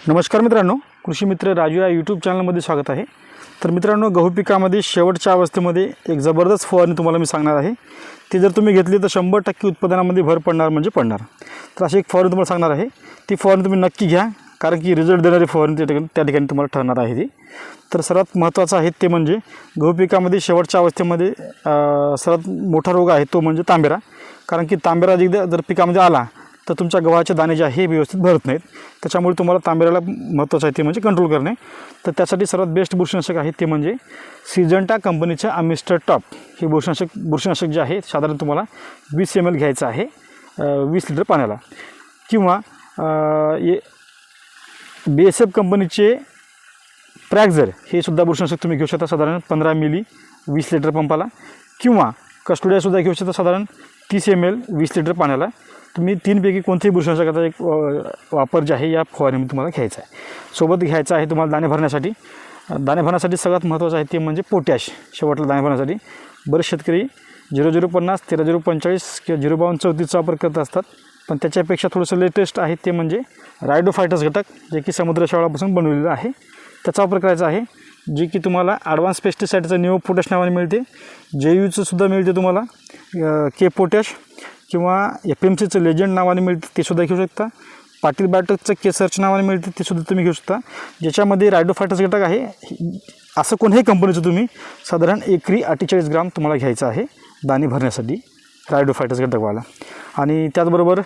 नमस्कार मित्रांनो, कृषी मित्र राजू या यूट्यूब चॅनलमध्ये स्वागत आहे। तर मित्रांनो, गहू पिकामध्ये शेवटच्या अवस्थेमध्ये एक जबरदस्त फवारणी तुम्हाला मी सांगणार आहे। ती जर तुम्ही घेतली तर 100% उत्पादनामध्ये भर पडणार म्हणजे पडणार। तर अशी एक फवारणी तुम्हाला सांगणार आहे। ती फवारणी तुम्ही नक्की घ्या, कारण की रिझल्ट देणारी फवारणी त्या ठिकाणी तुम्हाला ठरणार आहे ती। तर सर्वात महत्त्वाचं आहे ते म्हणजे गहू पिकामध्ये शेवटच्या अवस्थेमध्ये सर्वात मोठा रोग आहे तो म्हणजे तांबेरा। कारण की तांबेरा जर पिकामध्ये आला तर तुमच्या गव्हाचे दाणे जे आहे व्यवस्थित भरत नाहीत। त्याच्यामुळे तुम्हाला तांबेऱ्याला महत्त्वाचं आहे ते म्हणजे कंट्रोल करणे। तर त्यासाठी सर्वात बेस्ट बुरशीनाशक आहे ते म्हणजे सिजंटा कंपनीचे अमिस्टर टॉप हे बुरशीनाशक जे आहे साधारण तुम्हाला 20 ml घ्यायचं आहे 20 लिटर पाण्याला। किंवा BASF कंपनीचे प्रॅक्झर हे सुद्धा बुरशीनाशक तुम्ही घेऊ शकता साधारण 15 ml 20 लिटर पंपाला। किंवा कस्टोडियासुद्धा घेऊ शकता साधारण 30 ml 20 लिटर पाण्याला। तुम्ही तीनपैकी कोणत्याही बुरशीनाशकाचा एक वापर जे आहे या फवारणीमध्ये तुम्हाला घ्यायचा आहे। सोबत घ्यायचा आहे तुम्हाला दाणे भरण्यासाठी। दाणे भरण्यासाठी सगळ्यात महत्त्वाचं आहे ते म्हणजे पोटॅश। शेवटला दाणे भरण्यासाठी बरेच शेतकरी 0050 13045 किंवा 05234चा वापर करत असतात, पण त्याच्यापेक्षा थोडंसं लेटेस्ट आहे ते म्हणजे रायडोफायटस घटक, जे की समुद्र शेवाळापासून बनवलेलं आहे, त्याचा वापर करायचा आहे। जे की तुम्हाला ॲडव्हान्स पेस्टिसाईडचं निओ पोटॅश नावाने मिळते, JUचं सुद्धा मिळते तुम्हाला के पोटॅश, किंवा FMCचं लेजंड नावाने मिळते ते सुद्धा घेऊ शकता। पाटील बायोटेकचं के सर्च नावाने मिळते ते सुद्धा तुम्ही घेऊ शकता, ज्याच्यामध्ये रायडोफायटस घटक आहे। असं कोणत्याही कंपनीचं तुम्ही साधारण एकरी 48 ग्राम तुम्हाला घ्यायचं आहे दाणे भरण्यासाठी रायडोफायटस घटकवाला। आणि त्याचबरोबर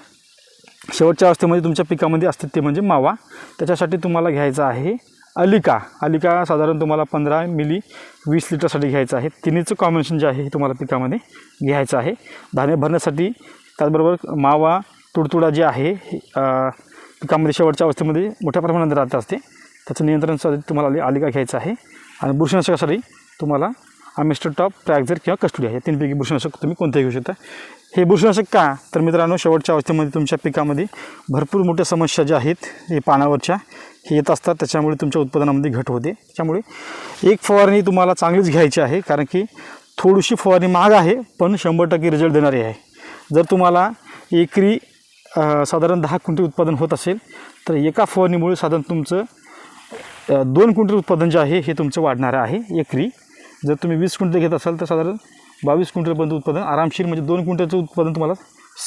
शेवटच्या अवस्थेमध्ये तुमच्या पिकामध्ये असते ते म्हणजे मावा। त्याच्यासाठी तुम्हाला घ्यायचं आहे अलिका साधारण तुम्हाला 15 ml 20 लिटरसाठी घ्यायचं आहे। तिन्हीचं कॉम्बिनेशन जे आहे हे तुम्हाला पिकामध्ये घ्यायचं आहे दाणे भरण्यासाठी। त्याचबरोबर मावा तुडतुडा जे आहे पिकामध्ये शेवटच्या अवस्थेमध्ये मोठ्या प्रमाणात राहत असते, त्याचं नियंत्रणासाठी तुम्हाला अलिका घ्यायचं आहे। आणि बुरशीनाशकासाठी तुम्हाला अमिस्टर टॉप, प्रॅक्झर किंवा कस्टोडिया हे तीनपैकी बुरशीनाशक तुम्ही कोणतेही घेऊ शकता। हे बुरशीनाशक का तर मित्रांनो, शेवटच्या अवस्थेमध्ये तुमच्या पिकामध्ये भरपूर मोठ्या समस्या ज्या आहेत हे पानावरच्या हे येत असतात, त्याच्यामुळे तुमच्या उत्पादनामध्ये घट होते। त्याच्यामुळे एक फवारणी तुम्हाला चांगलीच घ्यायची आहे, कारण की थोडीशी फवारणी महाग आहे पण 100% रिझल्ट देणारी आहे। जर तुम्हाला एकरी साधारण 10 क्विंटल उत्पादन होत असेल तर एका फवारणीमुळे साधारण तुमचं 2 क्विंटल उत्पादन जे आहे हे तुमचं वाढणार आहे एकरी। जर तुम्ही 20 क्विंटल घेत असाल तर साधारण 22 क्विंटलपर्यंत उत्पादन आरामशीर, म्हणजे 2 क्विंटलचं उत्पादन तुम्हाला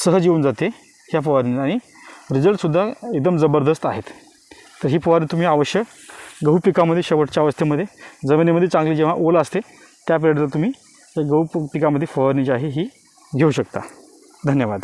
सहज येऊन जाते ह्या फवारणीने, आणि रिझल्टसुद्धा एकदम जबरदस्त आहेत। तर ही फवारणी तुम्ही अवश्य गहू पिकामध्ये शेवटच्या अवस्थेमध्ये जमिनीमध्ये चांगली जेव्हा ओल असते त्या पिरियडला तुम्ही गहू पिकामध्ये फवारणी जी आहे ही घेऊ शकता। धन्यवाद।